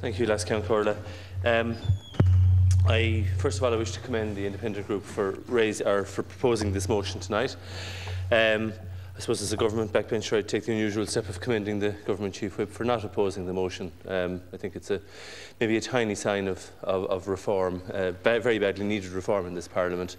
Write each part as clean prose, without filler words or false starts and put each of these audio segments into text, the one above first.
Thank you, Lascan Corla. First of all, I wish to commend the independent group for proposing this motion tonight. I suppose as a government backbencher, I'd take the unusual step of commending the government chief whip for not opposing the motion. I think it's maybe a tiny sign of reform, very badly needed reform in this Parliament,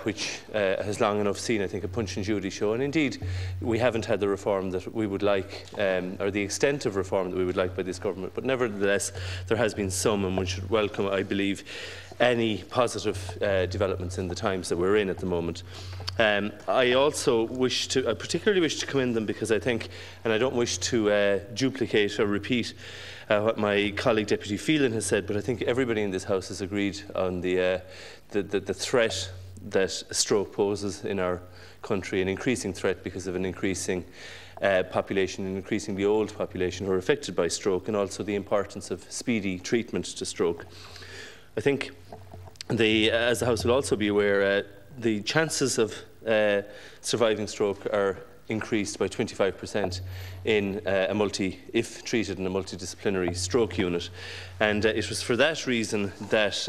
which has long enough seen, I think, a Punch and Judy show. And indeed, we haven't had the reform that we would like, or the extent of reform that we would like by this government. But nevertheless, there has been some, and one should welcome, I believe, any positive developments in the times that we're in at the moment. I also particularly wish to commend them because I think, and I don't wish to duplicate or repeat what my colleague Deputy Phelan has said, but I think everybody in this House has agreed on the threat that stroke poses in our country, an increasing threat because of an increasing population, an increasingly old population who are affected by stroke, and also the importance of speedy treatment to stroke. I think, as the House will also be aware, the chances of surviving stroke are increased by 25% if treated in a multidisciplinary stroke unit. And it was for that reason that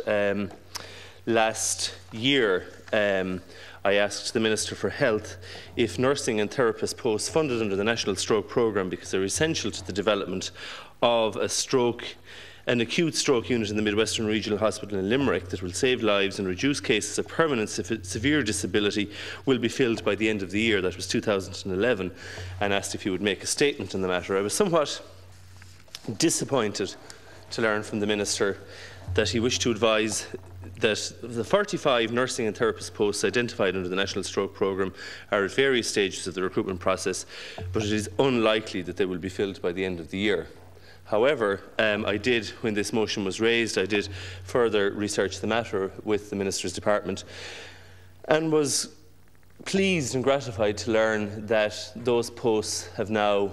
last year I asked the Minister for Health if nursing and therapist posts funded under the National Stroke Programme, because they're essential to the development of an acute stroke unit in the Midwestern Regional Hospital in Limerick that will save lives and reduce cases of permanent severe disability, will be filled by the end of the year. That was 2011, and asked if he would make a statement on the matter. I was somewhat disappointed to learn from the Minister that he wished to advise that the 45 nursing and therapist posts identified under the National Stroke Programme are at various stages of the recruitment process, but it is unlikely that they will be filled by the end of the year. However, when this motion was raised, I did further research the matter with the Minister's department and was pleased and gratified to learn that those posts have now,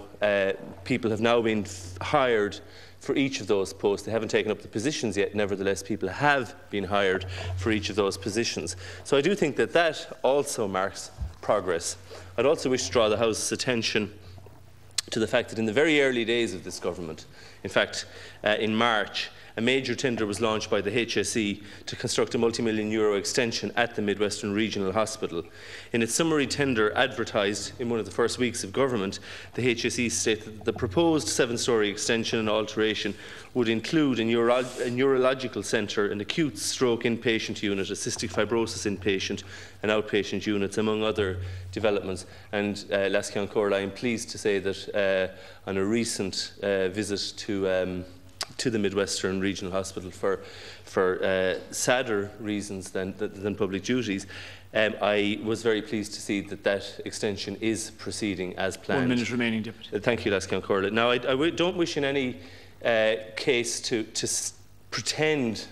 people have now been hired for each of those posts. They haven't taken up the positions yet, nevertheless people have been hired for each of those positions. So I do think that that also marks progress. I'd also wish to draw the House's attention to the fact that in the very early days of this government, in fact in March, a major tender was launched by the HSE to construct a multi-million-euro extension at the Midwestern Regional Hospital. In its summary tender advertised in one of the first weeks of government, the HSE stated that the proposed 7-storey extension and alteration would include a neurological centre, an acute stroke inpatient unit, a cystic fibrosis inpatient and outpatient units, among other developments. And Lascan Corla, I am pleased to say that on a recent visit to the Midwestern Regional Hospital for sadder reasons than public duties, I was very pleased to see that that extension is proceeding as planned. 1 minute remaining, Deputy. Thank you, Lascan Corla. Now, I don't wish in any case to pretend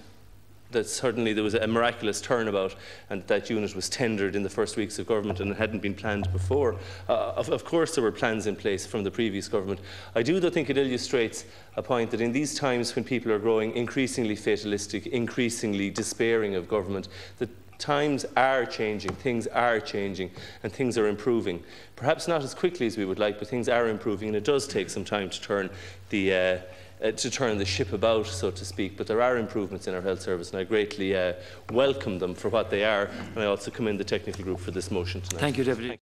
that suddenly there was a miraculous turnabout and that unit was tendered in the first weeks of government and it hadn't been planned before. Of course there were plans in place from the previous government. I do though think it illustrates a point that in these times when people are growing increasingly fatalistic, increasingly despairing of government, that times are changing, things are changing, and things are improving. Perhaps not as quickly as we would like, but things are improving, and it does take some time to turn the ship about, so to speak. But there are improvements in our health service, and I greatly welcome them for what they are, and I also commend the technical group for this motion tonight. Thank you, Deputy.